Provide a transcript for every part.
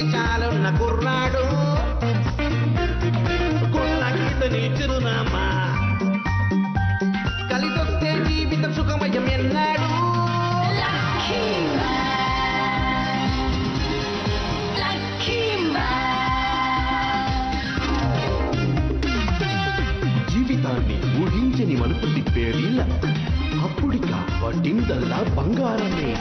మీసాలున్న కుర్రాడు గుళ్ళకితని చిరునామా కలిసొస్తే జీవితం సుఖమయం ఎన్నాడు జీవితాన్ని ఊహించని మలుపు తిప్పేరీల అప్పుడిక వడ్డిందల్లా బంగారమే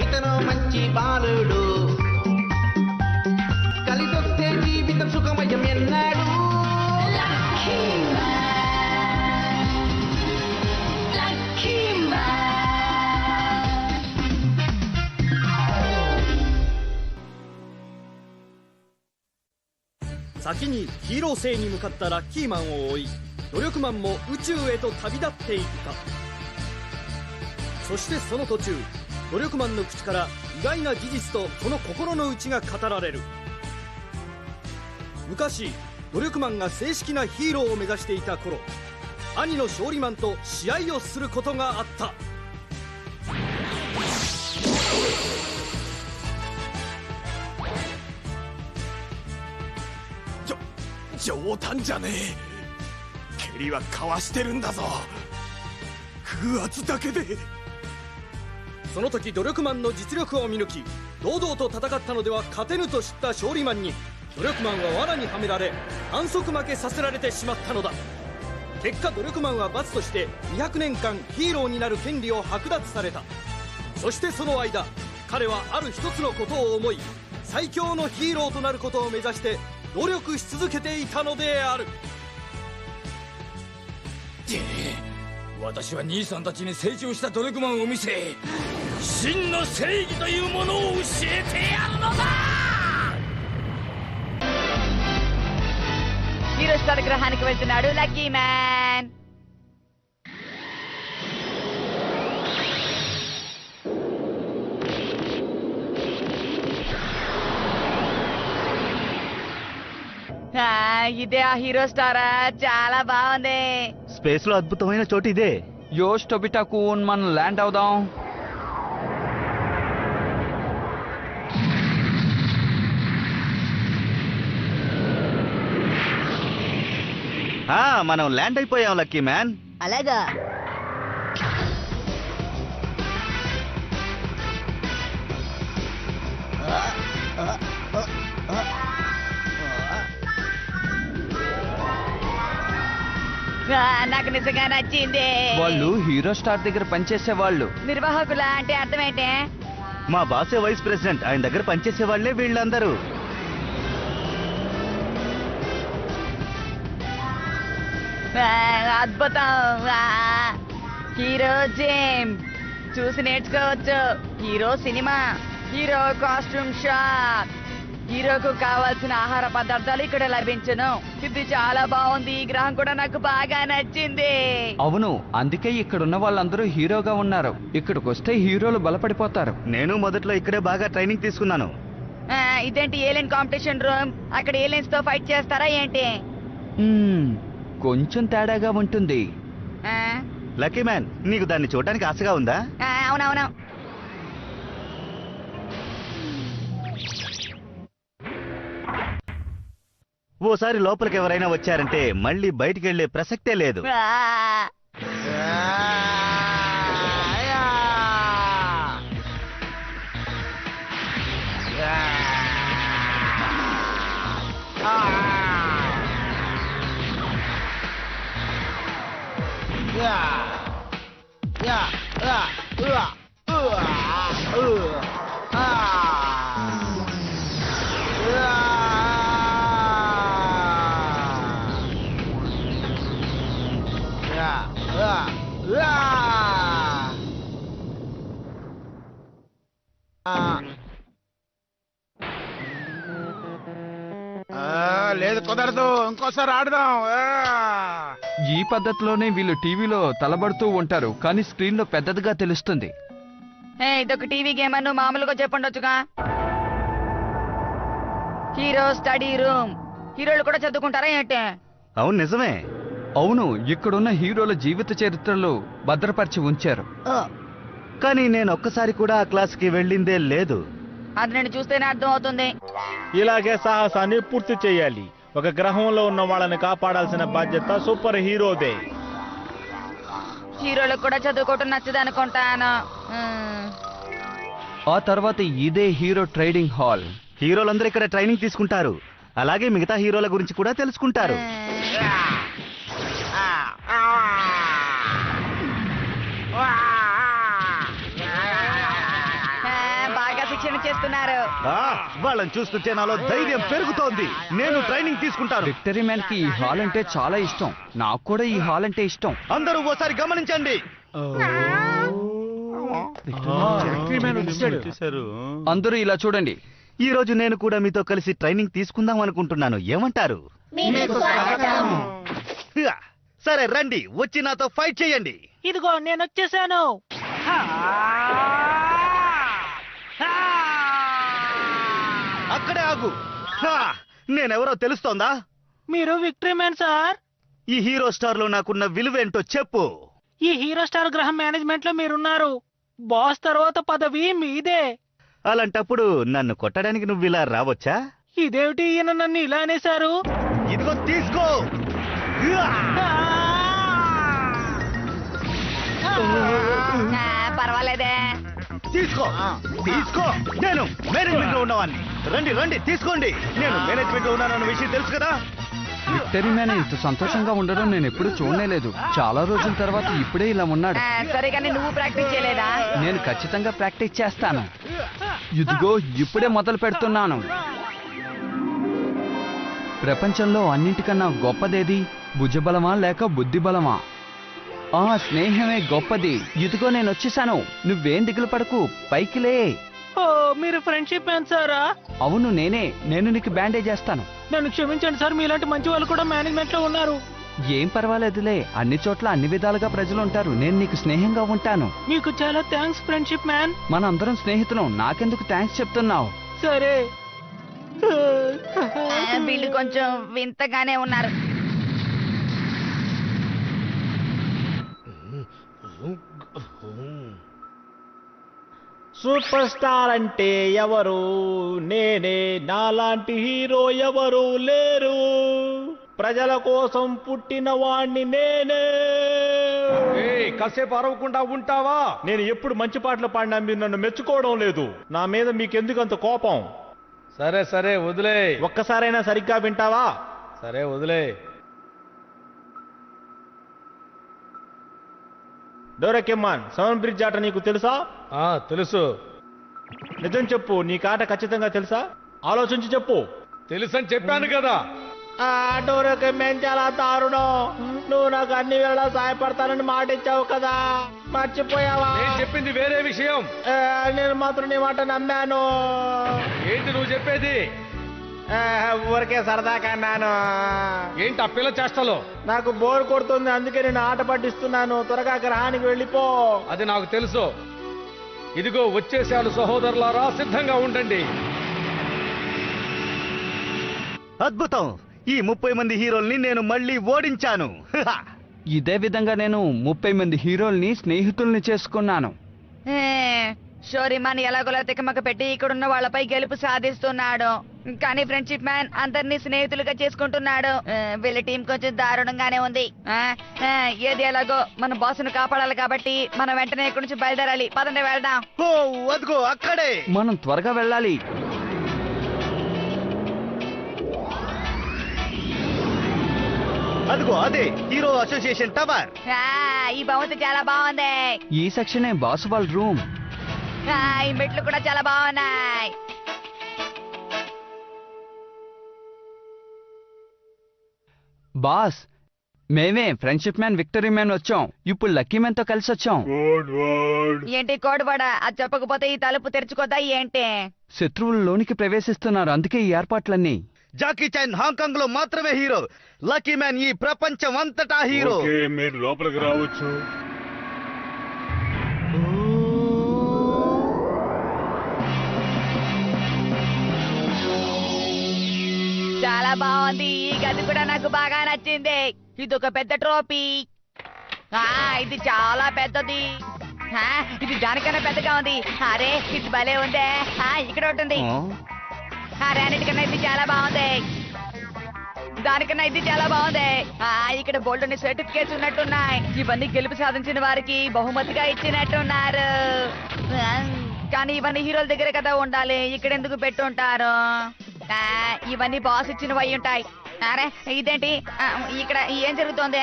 ఇతను మంచి బాలుడు కలిసొస్తే జీవితం సుఖమయం ఎన్నాడు先にヒーロー星に向かったラッキーマンを追い努力マンも宇宙へと旅立っていった。そしてその途中努力マンの口から意外な事実とその心の内が語られる。昔努力マンが正式なヒーローを目指していた頃、兄の勝利マンと試合をすることがあった。冗談じゃねえ。蹴りはかわしてるんだぞ。風圧だけで。その時努力マンの実力を見抜き堂々と戦ったのでは勝てぬと知った勝利マンに努力マンは罠にはめられ反則負けさせられてしまったのだ。結果努力マンは罰として200年間ヒーローになる権利を剥奪された。そしてその間彼はある一つのことを思い最強のヒーローとなることを目指して努力し続けていたのである。私は兄さんたちに成長した努力マンを見せ真の正義というものを教えてやるのだ。ヒーローస్టార్ గ్రహానికి వెళ్తున్నాడు లక్కీ మ్యాన్. ఇదే ఆ హీరో స్టారా, చాలా బాగుంది. స్పేస్ లో అద్భుతమైన చోటు ఇదే. యోష్ టొబిటాకూన్ మనం ల్యాండ్ అవుదాం. మనం ల్యాండ్ అయిపోయాం లక్కీ మ్యాన్. అలాగా నాకు నిజంగా నచ్చింది. వాళ్ళు హీరో స్టార్ దగ్గర పనిచేసే వాళ్ళు. నిర్వాహకుల అంటే అర్థం ఏంటి? మా బాసే వైస్ ప్రెసిడెంట్, ఆయన దగ్గర పనిచేసే వాళ్లే వీళ్ళందరూ. అద్భుతం. హీరో జిమ్ చూసి నేర్చుకోవచ్చు. Hero cinema, hero costume shop, హీరోకు కావాల్సిన ఆహార పదార్థాలు ఇక్కడ లభించును. ఇది చాలా బాగుంది. ఈ గ్రహం కూడా నాకు బాగా నచ్చింది. అవును, అందుకే ఇక్కడున్న వాళ్ళందరూ హీరోగా ఉన్నారు. ఇక్కడికి వస్తే హీరోలు బలపడిపోతారు. నేను మొదట్లో ఇక్కడే బాగా ట్రైనింగ్ తీసుకున్నాను. ఇదేంటి ఏలియన్ కాంపిటీషన్ రూమ్? అక్కడ ఏలియన్స్ తో ఫైట్ చేస్తారా ఏంటి? కొంచెం తేడాగా ఉంటుంది. లక్కీ మ్యాన్, నీకు దాన్ని చూడడానికి ఆశగా ఉందా? అవునవును. ఓసారి లోపలికి ఎవరైనా వచ్చారంటే మళ్ళీ బయటికి వెళ్లే ప్రసక్తే లేదు. లేదు, కుదరదు. ఇంకోసారి ఆడదాం. ఈ పద్ధతిలోనే వీళ్ళు టీవీలో తలబడుతూ ఉంటారు, కానీ స్క్రీన్ లో పెద్దదిగా తెలుస్తుంది. ఇదొక టీవీ గేమ్ అని మామూలుగా చెప్పండొచ్చుగా. Hero study room. హీరోలు కూడా చదువుకుంటారా ఏంటి? అవును నిజమే. అవును, ఇక్కడున్న హీరోల జీవిత చరిత్రలు భద్రపరిచి ఉంచారు. కానీ నేను ఒక్కసారి కూడా ఆ క్లాస్కి వెళ్ళిందే లేదు. అది నేను చూస్తేనే అర్థం అవుతుంది. ఇలాగే సాహసాన్ని పూర్తి చేయాలి. ఒక గ్రహంలో ఉన్న వాళ్ళని కాపాడాల్సిన బాధ్యత సూపర్ హీరోదే. హీరోలకు కూడా చదువుకోవటం నచ్చదు అనుకుంటాను. ఆ తర్వాత ఇదే హీరో ట్రైడింగ్ హాల్. హీరోలందరూ ఇక్కడ ట్రైనింగ్ తీసుకుంటారు. అలాగే మిగతా హీరోల గురించి కూడా తెలుసుకుంటారు. బాగా శిక్షణ చేస్తున్నారు. వాళ్ళని చూస్తుంటే నాలో ధైర్యం పెరుగుతోంది. నేను ట్రైనింగ్ తీసుకుంటాను. విక్టరీ మ్యాన్ కి ఈ హాల్ అంటే చాలా ఇష్టం. నాకు కూడా ఈ హాల్ అంటే ఇష్టం. అందరూ ఓసారి గమనించండి. అందరూ ఇలా చూడండి. ఈ రోజు నేను కూడా మీతో కలిసి ట్రైనింగ్ తీసుకుందాం అనుకుంటున్నాను. ఏమంటారు? సరే రండి, వచ్చి నాతో ఫైట్ చేయండి. ఇదిగో నేను వచ్చేసాను. అక్కడే ఆగు. నేనెవరో తెలుస్తోందా? మీరు విక్టరీ మ్యాన్ సార్. ఈ హీరో స్టార్ లో నాకున్న విలువేంటో చెప్పు. ఈ హీరో స్టార్ గ్రహం మేనేజ్మెంట్ లో మీరున్నారు. బాస్ తర్వాత పదవి మీదే. అలాంటప్పుడు నన్ను కొట్టడానికి నువ్వు ఇలా రావచ్చా? ఇదేమిటి ఈయన నన్ను ఇలా అనేశారు? ఇదిగో తీసుకో. పర్వాలేదే. తీసుకో తీసుకో. నేను మేనేజ్మెంట్ లో ఉన్నవాడిని. రండి రండి తీసుకోండి. నేను మేనేజ్మెంట్ లో ఉన్నానన్న విషయం తెలుసు కదా. విక్టరీ మ్యాన్ ఇంత సంతోషంగా ఉండడం నేను ఎప్పుడు చూడలేదు. చాలా రోజుల తర్వాత ఇప్పుడే ఇలా ఉన్నాడు. సరే కానీ నువ్వు ప్రాక్టీస్ చేయలేదా? నేను ఖచ్చితంగా ప్రాక్టీస్ చేస్తాను. ఇదిగో ఇప్పుడే మొదలు పెడుతున్నాను. ప్రపంచంలో అన్నింటికన్నా గొప్పదేది? భుజబలమా లేక బుద్ధి బలమా? ఆ స్నేహమే గొప్పది. ఇదిగో నేను వచ్చేసాను. నువ్వేం దిగులు పడకు, పైకిలే. ఓ, మీరు ఫ్రెండ్షిప్ మ్యాన్ సారా? అవును నేనే. నేను నీకు బ్యాండేజ్ చేస్తాను. నన్ను క్షమించండి సార్, మీలాంటి మంచి వాళ్ళు కూడా మేనేజ్మెంట్ లో ఉన్నారు. ఏం పర్వాలేదులే. అన్ని చోట్ల అన్ని విధాలుగా ప్రజలు ఉంటారు. నేను నీకు స్నేహంగా ఉంటాను. మీకు చాలా థ్యాంక్స్ ఫ్రెండ్షిప్ మ్యాన్. మన అందరం స్నేహితులం. నాకెందుకు థ్యాంక్స్ చెప్తున్నావు? సరే. వీళ్ళు కొంచెం వింతగానే ఉన్నారు. సూపర్ స్టార్ అంటే ఎవరు? నేనే. నాలాంటి హీరో ఎవరు లేరు. ప్రజల కోసం పుట్టిన వాణ్ణి నేనే. కాసేపు అరవకుండా ఉంటావా? నేను ఎప్పుడు మంచి పాటలు పాడినా మీరు నన్ను మెచ్చుకోవడం లేదు. నా మీద మీకెందుకు అంత కోపం? సరే సరే వదిలే. ఒక్కసారైనా సరిగ్గా వింటావా? సరే వదిలే. డోరేకెమ్మాన్, సెవెన్ బ్రిడ్జ్ ఆట నీకు తెలుసా? తెలుసు. నిజం చెప్పు, నీకాట ఖచ్చితంగా తెలుసా? ఆలోచించి చెప్పు. తెలుసని చెప్పాను కదా. డోరేకెమ్మాన్ చాలా దారుణం. నువ్వు నాకు అన్ని వేళ సహాయపడతానని మాట ఇచ్చావు కదా, మర్చిపోయావా? నేను చెప్పింది వేరే విషయం. నేను మాత్రం నీ మాట నమ్మాను. ఏంటి నువ్వు చెప్పేది? ఊరికే సరదాగా అన్నాను. ఏంటి ఆ పిల్ల చేష్టలో? నాకు బోర్ కొడుతుంది, అందుకే నేను ఆట పట్టిస్తున్నాను. త్వరగా గ్రహానికి వెళ్ళిపో. అది నాకు తెలుసు. ఇదిగో వచ్చేసాను సహోదరులారా, సిద్ధంగా ఉండండి. అద్భుతం. ఈ 30 మంది హీరోల్ని నేను మళ్ళీ ఓడించాను. ఇదే విధంగా నేను 30 మంది హీరోల్ని స్నేహితుల్ని చేసుకున్నాను. షోరిమాన్ ఎలాగోలా తికమక పెట్టి ఇక్కడున్న వాళ్ళపై గెలుపు సాధిస్తున్నాడు. కానీ ఫ్రెండ్షిప్ మ్యాన్ అందరినీ స్నేహితులుగా చేసుకుంటున్నాడు. వీళ్ళ టీం కొంచెం దారుణంగానే ఉంది. ఏది ఎలాగో మన బాసును కాపాడాలి కాబట్టి మనం వెంటనే ఇక్కడి నుంచి బయలుదేరాలి. పదండి వెళ్దాం. ఓ అదిగో అక్కడే. మనం త్వరగా వెళ్ళాలి. అదిగో అదే హీరో అసోసియేషన్ టవర్. ఈ భవంతి చాలా బాగుంది. ఈ సెక్షనే బాసుబాల్ రూమ్. ఈ మెట్లు కూడా చాలా బాగున్నాయి. బాస్, మేమే ఫ్రెండ్షిప్ మ్యాన్, విక్టరీ మ్యాన్ వచ్చాం. ఇప్పుడు లక్కీ మ్యాన్ తో కలిసి వచ్చాం. ఏంటి కోడివాడ? అది చెప్పకపోతే ఈ తలుపు తెరుచుకోదా ఏంటి? శత్రువులు లోనికి ప్రవేశిస్తున్నారు, అందుకే ఈ ఏర్పాట్లన్నీ. జాకీ చాన్ హాంకాంగ్ లో మాత్రమే హీరో. లక్కీ మ్యాన్ ఈ ప్రపంచం అంతటా హీరో. మీరు లోపలికి రావచ్చు. చాలా బాగుంది. ఈ గది కూడా నాకు బాగా నచ్చింది. ఇది ఒక పెద్ద ట్రోఫీ. ఇది చాలా పెద్దది. ఇది దానికన్నా పెద్దగా ఉంది. అరే ఇది భలే ఉందే. ఇక్కడ ఒకటి ఉంది. అరే అన్నిటికన్నా ఇది చాలా బాగుంది. దానికన్నా ఇది చాలా బాగుంది. ఇక్కడ బోల్డ్ సర్టిఫికేట్స్ ఉన్నట్టున్నాయి. ఇవన్నీ గెలుపు సాధించిన వారికి బహుమతిగా ఇచ్చినట్టున్నారు. కానీ ఇవన్నీ హీరోల దగ్గర కదా ఉండాలి. ఇక్కడ ఎందుకు పెట్టుంటారు? ఇవన్నీ బాస్ ఇచ్చినవి అయి ఉంటాయి. అరే ఇదేంటి ఇక్కడ ఏం జరుగుతోంది?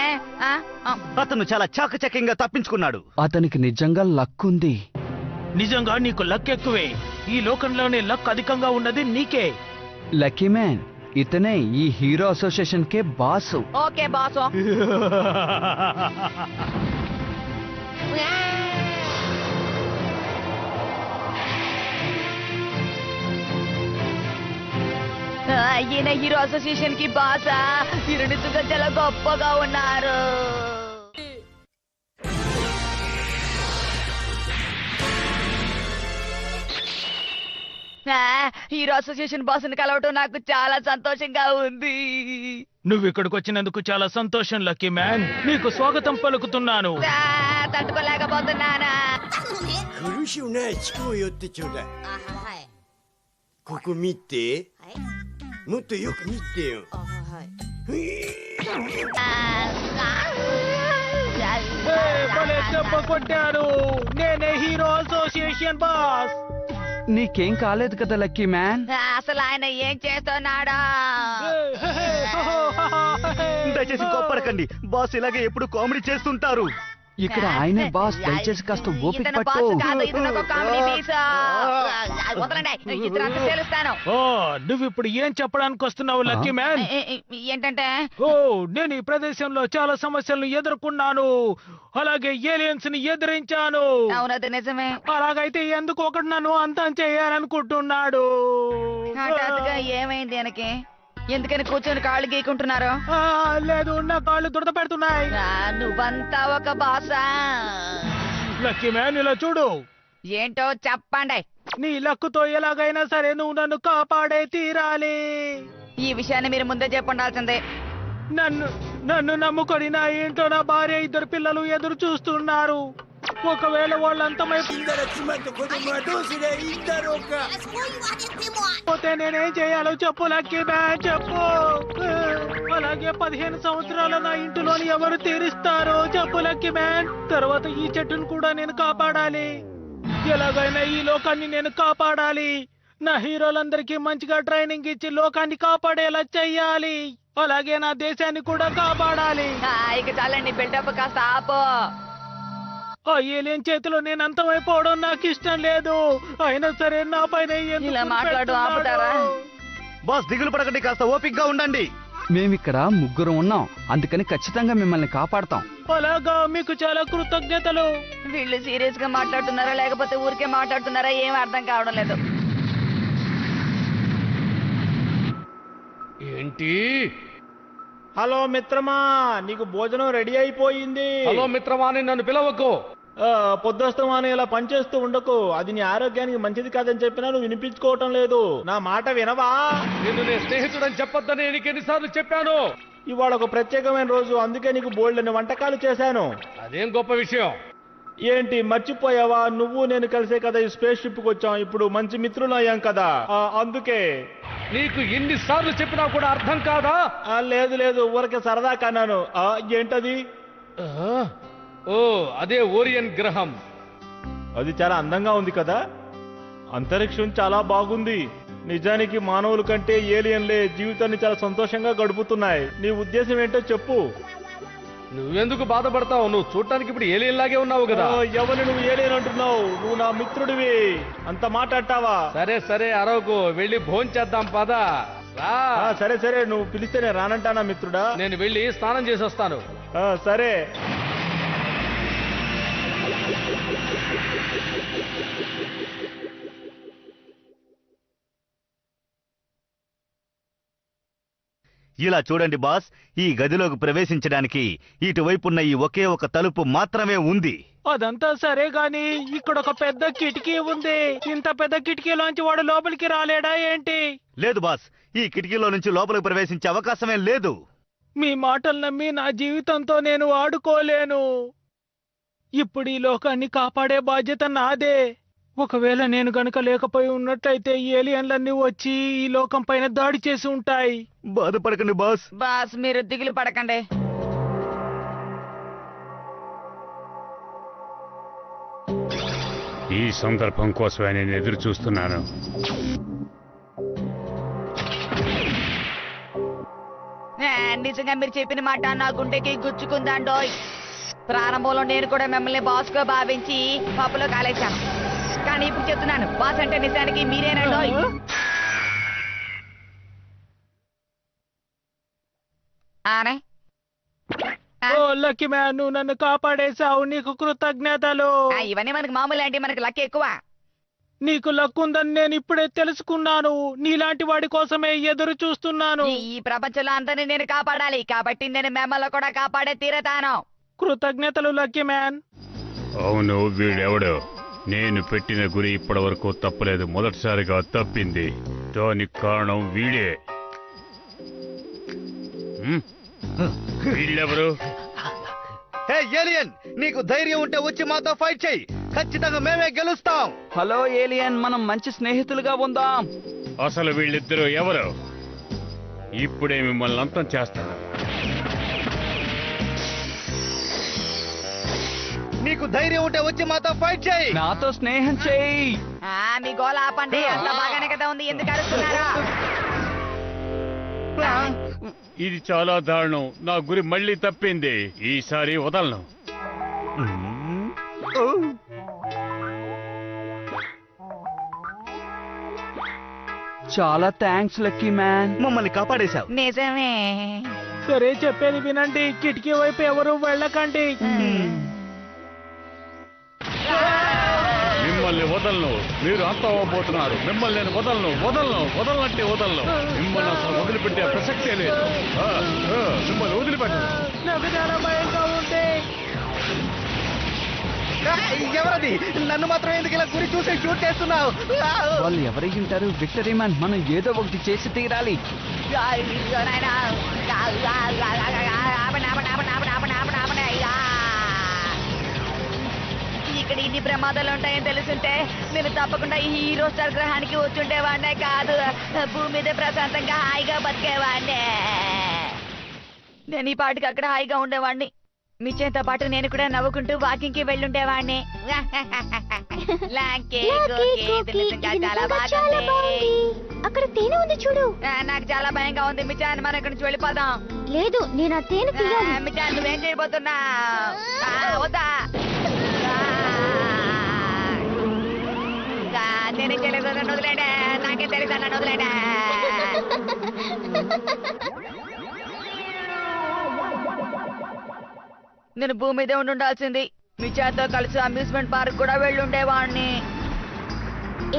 అతను చాలా చాకచక్యంగా తప్పించుకున్నాడు. అతనికి నిజంగా లక్ ఉంది. నిజంగా నీకు లక్ ఎక్కువే. ఈ లోకంలోనే లక్ అధికంగా ఉన్నది నీకే. లక్కీ మ్యాన్ ఇతనే ఈ హీరో అసోసియేషన్ కే బాసు. Okay boss. ఈయన హీరో అసోసియేషన్ కి బాసా. ఈ రెండు చాలా గొప్పగా ఉన్నారు. హీరో అసోసియేషన్ బాస్ ని కలవటం నాకు చాలా సంతోషంగా ఉంది. నువ్వు ఇక్కడికి వచ్చినందుకు చాలా సంతోషం లక్కీ మ్యాన్. నీకు స్వాగతం పలుకుతున్నాను. తట్టుకోలేకపోతున్నానా? 苦しいよね、チキンを寄ってちょうだい。ここ見て。もっとよく見てよ。భలే దెబ్బ కొట్టారు. నేనే హీరో అసోసియేషన్ బాస్. నీకేం కాలేదు కదా లక్కీ మ్యాన్? అసలు ఆయన ఏం చేస్తున్నాడా? దయచేసి కోప్పడకండి. బాస్ ఇలాగే ఎప్పుడు కామెడీ చేస్తుంటారు. ఇక్కడ ఆయనే బాస్. దయచేసి కాస్త ఓపిక పట్టు. నువ్వు ఇప్పుడు ఏం చెప్పడానికి వస్తున్నావు లక్కీ మ్యాన్? ఏంటంటే నేను ఈ ప్రదేశంలో చాలా సమస్యలను ఎదుర్కొన్నాను. అలాగే ఏలియన్స్ ని ఎదిరించాను. అవునది నిజమే. అలాగైతే ఎందుకు ఒకటి నన్ను అంతం చేయాలనుకుంటున్నాడు? హఠాత్తుగా ఏమైంది ఆయనకి? ఎందుకని కూర్చొని కాళ్ళు గీకుంటున్నారు? లేదు, నా కాళ్ళు దురద పెడుతున్నాయి. నువ్వంతా ఒక బాసా? లక్కీ మ్యాన్ ఇలా చూడు. ఏంటో చెప్పండి. నీ లక్కుతో ఎలాగైనా సరే నువ్వు నన్ను కాపాడే తీరాలి. ఈ విషయాన్ని మీరు ముందే చెప్పుండాల్సిందే. నన్ను నమ్ముకొని నా ఇంట్లో నా భార్య, 2 పిల్లలు ఎదురు చూస్తున్నారు. ఒకవేళ వాళ్ళంతమైపోతే నేనేం చేయాలో చెప్పు లక్కీ మ్యాన్, చెప్పు. అలాగే 15 సంవత్సరాల నా ఇంటిలోని ఎవరు తీరుస్తారో చెప్పు లక్కీ మ్యాన్. తర్వాత ఈ చెట్టును కూడా నేను కాపాడాలి. ఎలాగైనా ఈ లోకాన్ని నేను కాపాడాలి. నా హీరోలందరికీ మంచిగా ట్రైనింగ్ ఇచ్చి లోకాన్ని కాపాడేలా చెయ్యాలి. అలాగే నా దేశాన్ని కూడా కాపాడాలి. ఇక చాలండి, బిల్డప్ కాస్త ఆపు. ఆ ఏలియన్ చేతిలో నేను అంతమైపోవడం నాకు ఇష్టం లేదు. అయినా సరే నా పైన ఇలా మాట్లాడు, ఆపుతారా? బాస్ దిగులు పడకండి, కాస్త ఓపికగా ఉండండి. మేమిక్కడ 3 ఉన్నాం, అందుకని ఖచ్చితంగా మిమ్మల్ని కాపాడతాం. అలాగా, మీకు చాలా కృతజ్ఞతలు. వీళ్ళు సీరియస్ గా మాట్లాడుతున్నారా లేకపోతే ఊరికే మాట్లాడుతున్నారా ఏం అర్థం కావడం లేదు. ఏంటి? హలో మిత్రమా, నీకు భోజనం రెడీ అయిపోయింది. హలో మిత్రమా అని నన్ను పిలవకు. పొద్దుస్తమానం ఇలా పనిచేస్తూ ఉండకు. అది నీ ఆరోగ్యానికి మంచిది కాదని చెప్పినా నువ్వు వినిపించుకోవటం లేదు. నా మాట వినవా? నిన్ను నేను స్నేహితుడని చెప్పొద్దని నీకు ఎన్నిసార్లు చెప్పాను. ఇవాళ ఒక ప్రత్యేకమైన రోజు, అందుకే నీకు బోల్డెన్ని వంటకాలు చేశాను. అదేం గొప్ప విషయం. ఏంటి మర్చిపోయావా? నువ్వు నేను కలిసే కదా ఈ స్పేస్ షిప్ కు వచ్చాం. ఇప్పుడు మంచి మిత్రులు అయ్యాం కదా, అందుకే. నీకు ఎన్నిసార్లు చెప్పినా కూడా అర్థం కాదా? లేదు, ఊరికే సరదా కన్నాను. ఏంటది? ఓ, అదే ఓరియన్ గ్రహం. అది చాలా అందంగా ఉంది కదా. అంతరిక్షం చాలా బాగుంది. నిజానికి మానవుల కంటే ఏలియన్లే జీవితాన్ని చాలా సంతోషంగా గడుపుతున్నాయి. నీ ఉద్దేశం ఏంటో చెప్పు. నువ్వెందుకు బాధపడతావు? నువ్వు చూడటానికి ఇప్పుడు ఏలియన్ లాగే ఉన్నావు కదా. ఎవరిని నువ్వు ఏలియన్ అంటున్నావు? నువ్వు నా మిత్రుడివి, అంత మాట్లాడతావా? సరే అరవకు, వెళ్ళి భోంచేద్దాం పద. సరే, నువ్వు పిలిస్తేనే రానంటానా మిత్రుడా? నేను వెళ్ళి స్నానం చేసి వస్తాను. సరే. ఇలా చూడండి బాస్, ఈ గదిలోకి ప్రవేశించడానికి ఇటువైపున్న ఈ ఒకే ఒక తలుపు మాత్రమే ఉంది. అదంతా సరే గాని ఇక్కడ ఒక పెద్ద కిటికీ ఉంది. ఇంత పెద్ద కిటికీలోంచి వాడు లోపలికి రాలేడా ఏంటి? లేదు బాస్, ఈ కిటికీలో నుంచి లోపలికి ప్రవేశించే అవకాశమే లేదు. మీ మాటలు నమ్మి నా జీవితంతో నేను ఆడుకోలేను. ఇప్పుడు ఈ లోకాన్ని కాపాడే బాధ్యత నాదే. ఒకవేళ నేను గనుక లేకపోయి ఉన్నట్లయితే ఈ ఏలియన్లన్నీ వచ్చి ఈ లోకం పైన దాడి చేసి ఉంటాయి. బాధపడకండి బాస్. బాస్ మీరు దిగులు పడకండి. ఈ సందర్భం కోసమే నేను ఎదురు చూస్తున్నాను. నిజంగా మీరు చెప్పిన మాట నా గుండెకి గుచ్చుకుందండోయ్. ప్రారంభంలో నేను కూడా మిమ్మల్ని బాస్ గా భావించి పప్పులో కాలేశాను. కానీ ఇప్పుడు చెప్తున్నాను, బాస్ అంటే నిజానికి మీరేనండోయ్. ఆనే ఓ లక్కీ మ్యాన్, నువ్వు నన్ను కాపాడేశావు. నీకు కృతజ్ఞతలు. ఇవన్నీ మనకి మామూలు అంటే మనకి లక్ ఎక్కువ. నీకు లక్ ఉందని నేను ఇప్పుడే తెలుసుకున్నాను. నీలాంటి వాడి కోసమే ఎదురు చూస్తున్నాను. ఈ ప్రపంచంలో అందరినీ నేను కాపాడాలి కాబట్టి నేను మిమ్మల్ని కూడా కాపాడే తీరతాను. కృతజ్ఞతలు లక్కీ మ్యాన్. అవును, వీడెవడు? నేను పెట్టిన గురి ఇప్పటి వరకు తప్పలేదు, మొదటిసారిగా తప్పింది. దానికి కారణం వీడే. వీళ్ళెవరు? హే ఏలియన్, నీకు ధైర్యం ఉంటే వచ్చి మాతో ఫైట్ చెయ్యి. ఖచ్చితంగా మేమే గెలుస్తాం. హలో ఏలియన్, మనం మంచి స్నేహితులుగా ఉందాం. అసలు వీళ్ళిద్దరూ ఎవరు? ఇప్పుడే మిమ్మల్ని అంతం చేస్తాను. నీకు ధైర్యం ఉంటే వచ్చి మాతో ఫైట్ చెయ్యి. నాతో స్నేహం చేయి. మీ గోల ఆపండి. అంత బాగానే కదా ఉంది, ఎందుకు అరుస్తున్నారా? ఇది చాలా దారుణం. నా గురి మళ్ళీ తప్పింది. ఈసారి వదలను. చాలా థ్యాంక్స్ లక్కీ మ్యాన్. మమ్మల్ని కాపాడేశావు. నిజమే. సరే చెప్పేది వినండి. కిటికీ వైపు ఎవరు వెళ్ళకండి. మిమ్మల్ని వదలను. మీరు అంతం అవ్వబోతున్నారు. మిమ్మల్ని నేను వదలనంటే వదలను. మిమ్మల్ని అసలు వదిలిపెట్టే ప్రసక్తే లేదు. మిమ్మల్ని వదిలిపెట్టను. నాకు చాలా భయంగా ఉంది. ఎవరది? నన్ను మాత్రం ఎందుకు ఇలా గురి చూసి షూట్ చేస్తున్నావు? వాళ్ళు ఎవరై ఉంటారు? విక్టరీ మ్యాన్, మనం ఏదో ఒకటి చేసి తీరాలి. ఇక్కడ ఇన్ని ప్రమాదాలు ఉంటాయని తెలుసుంటే నేను తప్పకుండా ఈ హీరో స్టార్ గ్రహానికి వచ్చుండేవాడినే కాదు. భూమి మీద ప్రశాంతంగా హాయిగా బతికేవాడినే. నేను ఈ పాటికి అక్కడ హాయిగా ఉండేవాడిని. మిచ్చేతో పాటు నేను కూడా నవ్వుకుంటూ వాకింగ్ కి వెళ్ళుండేవాడిని. అక్కడ తేనె ఉంది చూడు. నాకు చాలా భయంగా ఉంది మిచాన్, మనం ఇక్కడి నుంచి వెళ్ళిపోదాం. లేదు, నేను ఆ తేనె తీయాలి. మిచాన్ నువ్వేం చేయబోతున్నా? వద్దా, నేను తెలియదు, నన్ను వదిలేడా. నాకేం తెలుసా, నన్ను వదిలేడా. నేను భూమి మీదే ఉండాల్సింది. మిచాతో కలిసి అమ్యూజ్మెంట్ పార్క్ కూడా వెళ్ళుండేవాడిని.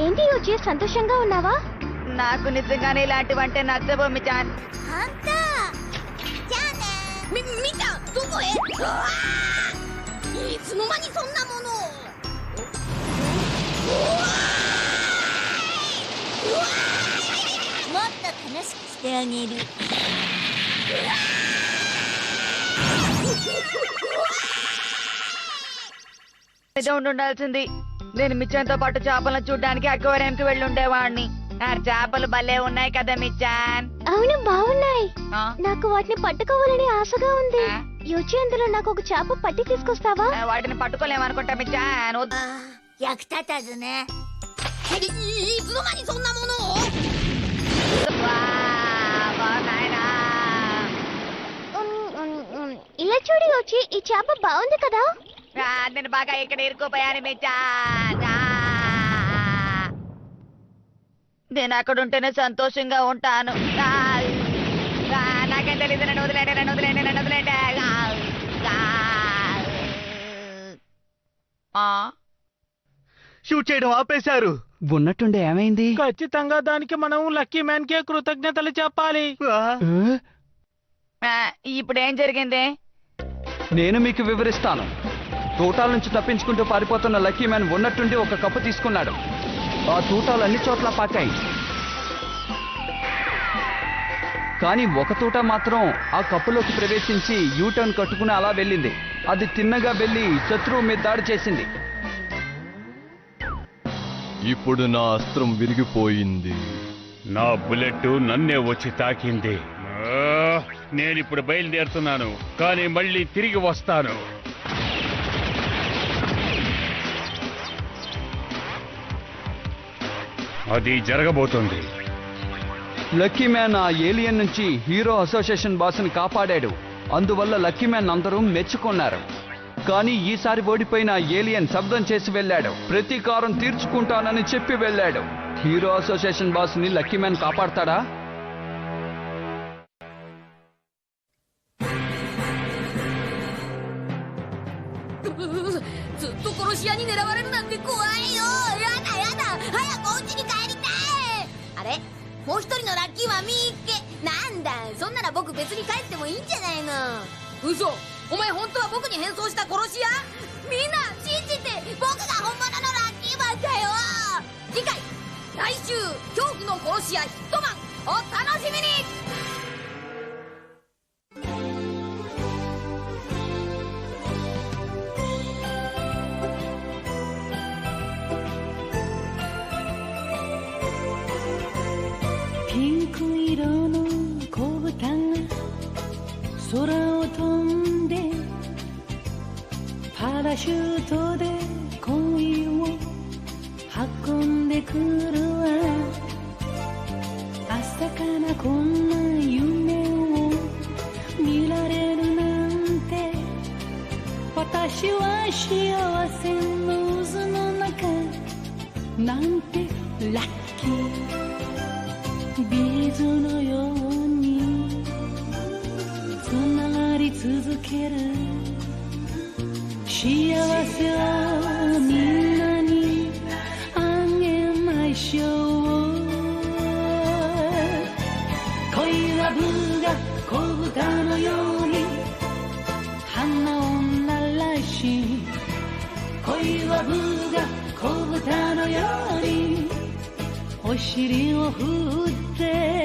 ఏంటి వచ్చి సంతోషంగా ఉన్నావా? నాకు నిజంగానే ఇలాంటివంటే నచ్చవు మిచాన్. ఇదే ఉండాల్సింది. నేను మిచ్చాన్తో పాటు చేపలను చూడడానికి అక్వేరియంకి వెళ్ళుండేవాడిని. ఆ చేపలు భలే ఉన్నాయి కదా మిచ్చాన్. అవును, బాగున్నాయి. ఆ? నాకు వాటిని పట్టుకోవాలని ఆశగా ఉంది. యోచి, అందులో నాకు ఒక చేప పట్టి తీసుకొస్తావా? వాటిని పట్టుకోలేమనుకుంటా మిచ్చాన్. ఇలా చూడు యోచి, ఈ చేప బాగుంది కదా. నేను బాగా ఇక్కడ ఇరుక్కుపోయాను మిచ్చాన్. నేను అక్కడ ఉంటేనే సంతోషంగా ఉంటాను. నాకేం తెలియదు, నన్ను వదిలేండి. షూట్ చేయడం ఆపేశారు. ఉన్నట్టుండే ఏమైంది? ఖచ్చితంగా దానికి మనం లక్కీ మ్యాన్ కే కృతజ్ఞతలు చెప్పాలి. ఇప్పుడు ఏం జరిగింది? నేను మీకు వివరిస్తాను. తూటాల నుంచి తప్పించుకుంటూ పారిపోతున్న లక్కీ మ్యాన్ ఉన్నట్టుండి ఒక కప్పు తీసుకున్నాడు. ఆ తూటాలు అన్ని చోట్ల పాకాయి. కానీ ఒక తూట మాత్రం ఆ కప్పులోకి ప్రవేశించి యూటర్న్ కట్టుకుని అలా వెళ్ళింది. అది తిన్నగా వెళ్ళి శత్రువు మీద దాడి చేసింది. ఇప్పుడు నా అస్త్రం విరిగిపోయింది. నా బుల్లెట్ నన్నే వచ్చి తాకింది. నేనిప్పుడు బయలుదేరుతున్నాను, కానీ మళ్ళీ తిరిగి వస్తాను. అది జరగబోతుంది. లక్కీ మ్యాన్ ఆ ఏలియన్ నుంచి హీరో అసోసియేషన్ బాస్ని కాపాడాడు. అందువల్ల లక్కీ మ్యాన్ అందరూ మెచ్చుకున్నారు. కానీ ఈసారి ఓడిపోయిన ఏలియన్ శబ్దం చేసి వెళ్ళాడు. ప్రతీకారం తీర్చుకుంటానని చెప్పి వెళ్ళాడు. హీరో అసోసియేషన్ బాస్ని లక్కీ మ్యాన్ కాపాడతాడా?お尻を振って